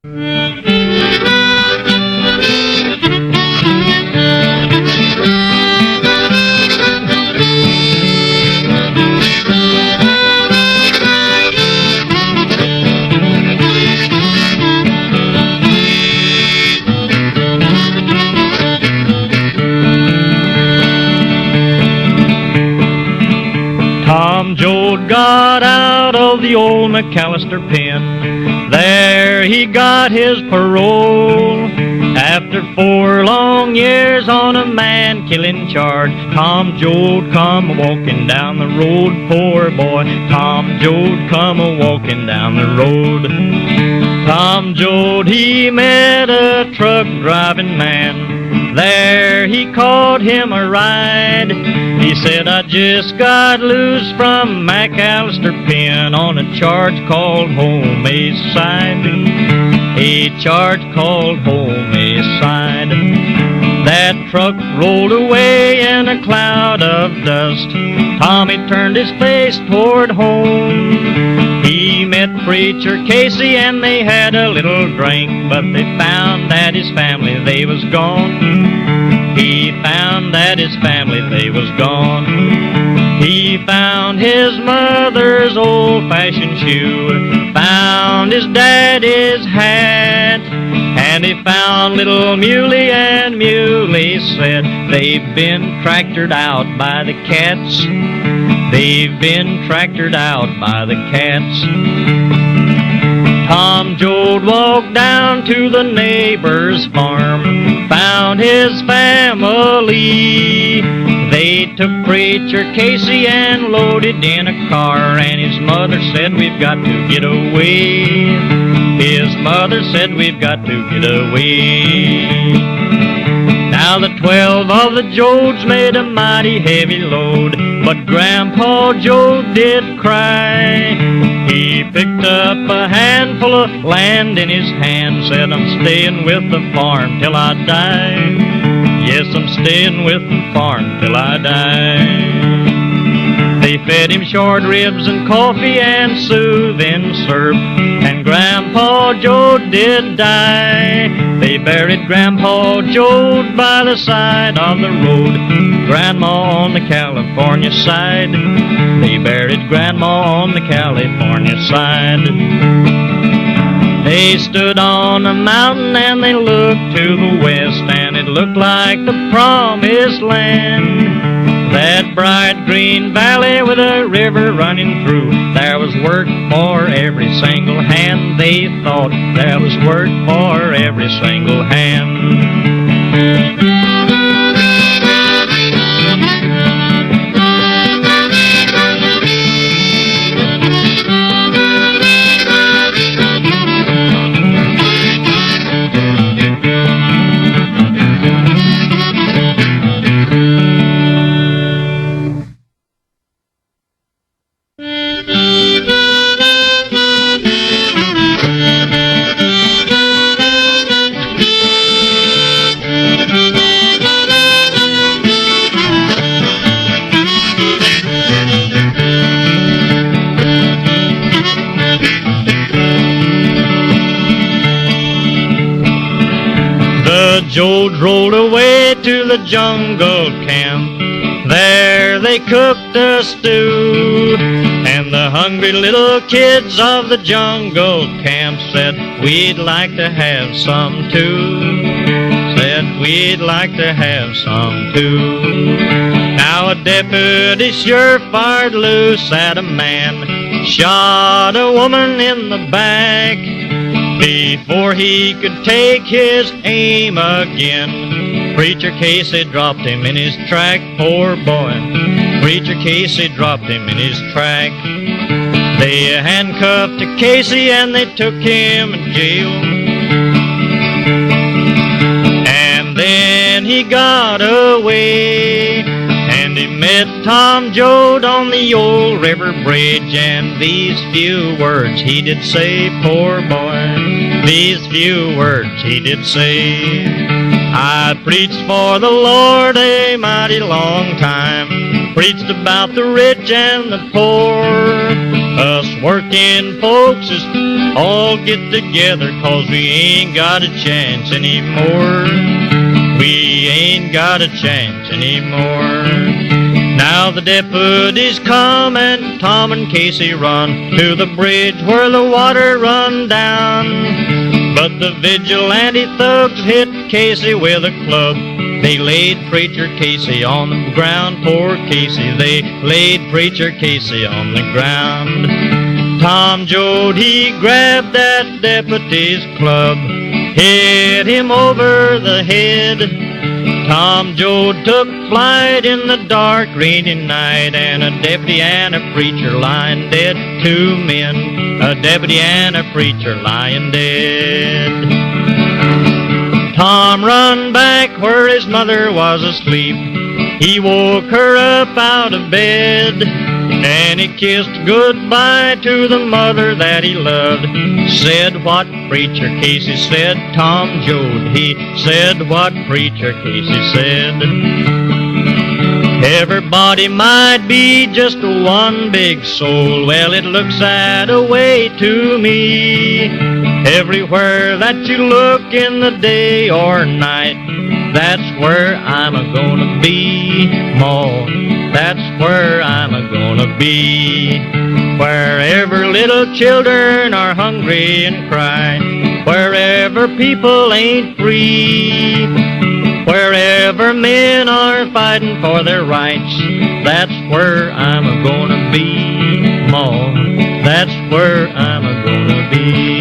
Tom Joad got out of the old McAllister pen. There he got his parole. After 4 long years on a man-killing charge, Tom Joad come a-walking down the road, poor boy. Tom Joad come a-walking down the road. Tom Joad, he met a truck-driving man. There he called him a ride. He said, I just got loose from McAllister pen on a charge called homicide. A charge called homicide. That truck rolled away in a cloud of dust. Tommy turned his face toward home. He met Preacher Casey and they had a little drink, but they found that his family, they was gone. He found that his family, they was gone. He found his mother's old-fashioned shoe, found his daddy's hat, and he found little Muley, and Muley said, they've been tractored out by the cats. They've been tractored out by the cats. Tom Joad walked down to the neighbor's farm, found his family. They took Preacher Casey and loaded in a car, and his mother said, we've got to get away. His mother said, we've got to get away. Now the 12 of the Joads made a mighty heavy load, but Grandpa Joad did cry. He picked up a handful of land in his hand, said, I'm staying with the farm till I die. Yes, I'm staying with the farm till I die. They fed him short ribs and coffee and soothing syrup, and Grandpa Joad did die. They buried Grandpa Joad by the side of the road, Grandma on the California side. They buried Grandma on the California side. They stood on a mountain and they looked to the west, and it looked like the promised land. That bright green valley with a river running through, there was work for every single hand. They thought there was work for every single hand. Joads rolled away to the jungle camp. There they cooked a stew, and the hungry little kids of the jungle camp said, we'd like to have some too. Said, we'd like to have some too. Now a deputy sure fired loose at a man, shot a woman in the back. Before he could take his aim again, Preacher Casey dropped him in his track, poor boy. Preacher Casey dropped him in his track. They handcuffed Casey and they took him to jail. And then he got away, and he met Tom Joad on the old river bridge, and these few words he did say, poor boy. These few words he did say. I preached for the Lord a mighty long time. preached about the rich and the poor. Us working folks is all get together 'cause we ain't got a chance anymore. We ain't got a chance anymore. Now the deputies come and Tom and Casey run to the bridge where the water run down. But the vigilante thugs hit Casey with a club. They laid Preacher Casey on the ground, poor Casey. They laid Preacher Casey on the ground. Tom Joad, he grabbed that deputy's club, hit him over the head. Tom Joad took flight in the dark, rainy night, and a deputy and a preacher lying dead. Two men, a deputy and a preacher lying dead. Tom run back where his mother was asleep. He woke her up out of bed, and he kissed goodbye to the mother that he loved. Said what Preacher Casey said, Tom Joad, he said what Preacher Casey said. Everybody might be just one big soul, well it looks that way to me. Everywhere that you look in the day or night, that's where I'm a-gonna be, Ma. That's where I'm a-gonna be. Wherever little children are hungry and cry, wherever people ain't free, wherever men are fighting for their rights, that's where I'm a-gonna be, Ma. That's where I'm a-gonna be.